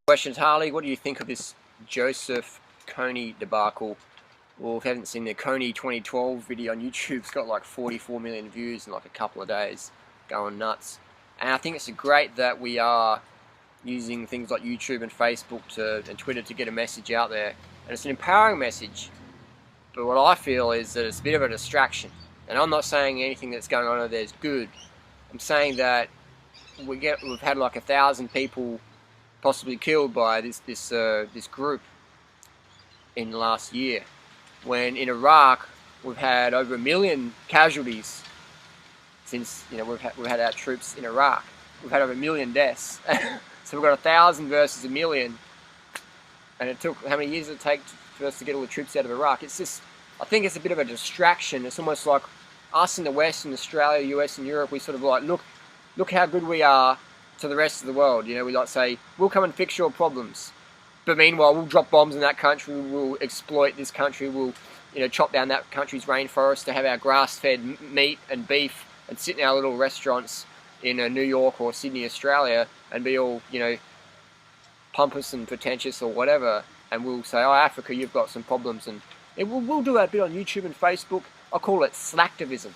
Questions, Harley, what do you think of this Joseph Kony debacle? Well, if you haven't seen the Kony 2012 video on YouTube, it's got like 44 million views in like a couple of days, going nuts. And I think it's great that we are using things like YouTube and Facebook and Twitter to get a message out there. And it's an empowering message. But what I feel is that it's a bit of a distraction. And I'm not saying anything that's going on over there is good. I'm saying that we've had like 1,000 people possibly killed by this group in the last year, when in Iraq we've had over 1 million casualties since we've had our troops in Iraq. We've had over 1 million deaths. So we've got 1,000 versus 1 million, and it took, how many years did it take for us to get all the troops out of Iraq? It's just, I think it's a bit of a distraction. It's almost like us in the West, in Australia, US and Europe, we sort of like, look how good we are to the rest of the world. We like say, we'll come and fix your problems. But meanwhile, we'll drop bombs in that country, we'll exploit this country, we'll chop down that country's rainforest to have our grass-fed meat and beef and sit in our little restaurants in New York or Sydney, Australia, and be all, pompous and pretentious or whatever. And we'll say, oh, Africa, you've got some problems. And we'll do that a bit on YouTube and Facebook. I call it Slacktivism.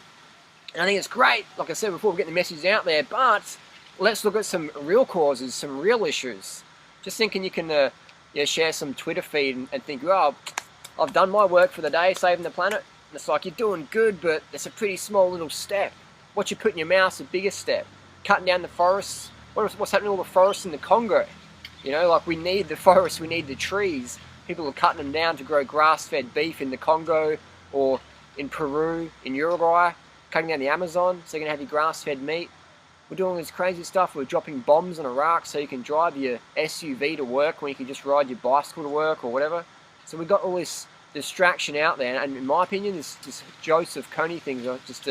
And I think it's great, like I said before, we're getting the message out there, but let's look at some real causes, some real issues. Just thinking you can share some Twitter feed and think, oh, I've done my work for the day, saving the planet. And it's like, you're doing good, but it's a pretty small little step. What you put in your mouth's a bigger step. Cutting down the forests. What's happening to all the forests in the Congo? Like we need the forests, we need the trees. People are cutting them down to grow grass-fed beef in the Congo or in Peru, in Uruguay, cutting down the Amazon so you can have your grass-fed meat. We're doing all this crazy stuff. We're dropping bombs on Iraq so you can drive your SUV to work when you can just ride your bicycle to work or whatever. So we've got all this distraction out there, and in my opinion, this Joseph Kony thing is just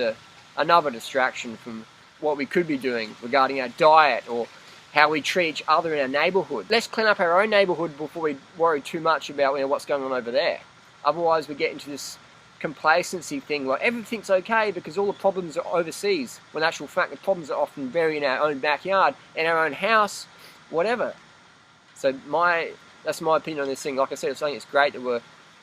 another distraction from what we could be doing regarding our diet or how we treat each other in our neighbourhood. Let's clean up our own neighbourhood before we worry too much about what's going on over there. Otherwise we get into this complacency thing, like everything's okay because all the problems are overseas, when in actual fact the problems are often buried in our own backyard, in our own house, whatever. So that's my opinion on this thing. Like I said, I think it's great that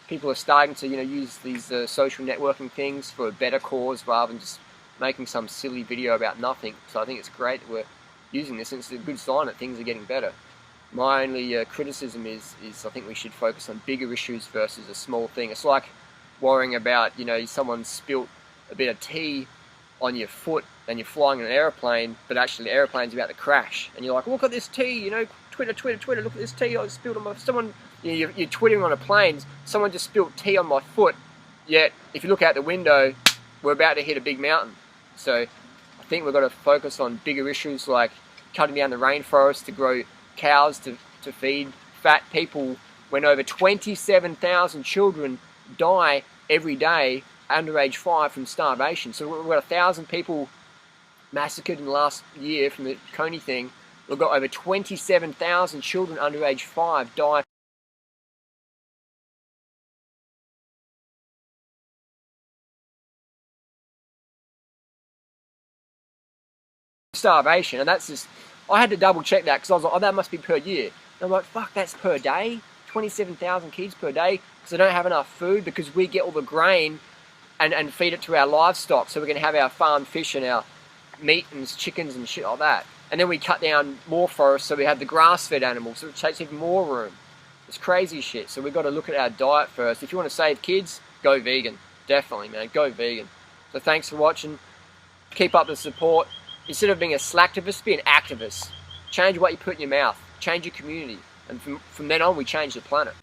people are starting to use these social networking things for a better cause rather than just making some silly video about nothing. So I think it's great that we're using this, and it's a good sign that things are getting better. My only criticism is I think we should focus on bigger issues versus a small thing. It's like worrying about, someone spilt a bit of tea on your foot and you're flying in an aeroplane, but actually the aeroplane's about to crash. And you're like, look at this tea, Twitter, look at this tea I spilled on my... You're twittering on a plane, someone just spilled tea on my foot, yet if you look out the window, we're about to hit a big mountain. So I think we've got to focus on bigger issues like cutting down the rainforest to grow cows to feed fat people, when over 27,000 children die every day under age 5 from starvation. So we've got 1,000 people massacred in the last year from the Kony thing. We've got over 27,000 children under age 5 die starvation. And that's just, I had to double check that because I was like, oh, that must be per year. And I'm like, fuck, that's per day? 27,000 kids per day because they don't have enough food, because we get all the grain and feed it to our livestock, so we can have our farmed fish and our meat and chickens and shit like that. And then we cut down more forests so we have the grass-fed animals, so it takes even more room. It's crazy shit. So we've got to look at our diet first. If you want to save kids, go vegan. Definitely, man, go vegan. So thanks for watching. Keep up the support. Instead of being a slacktivist, be an activist. Change what you put in your mouth. Change your community. And from then on, we change the planet.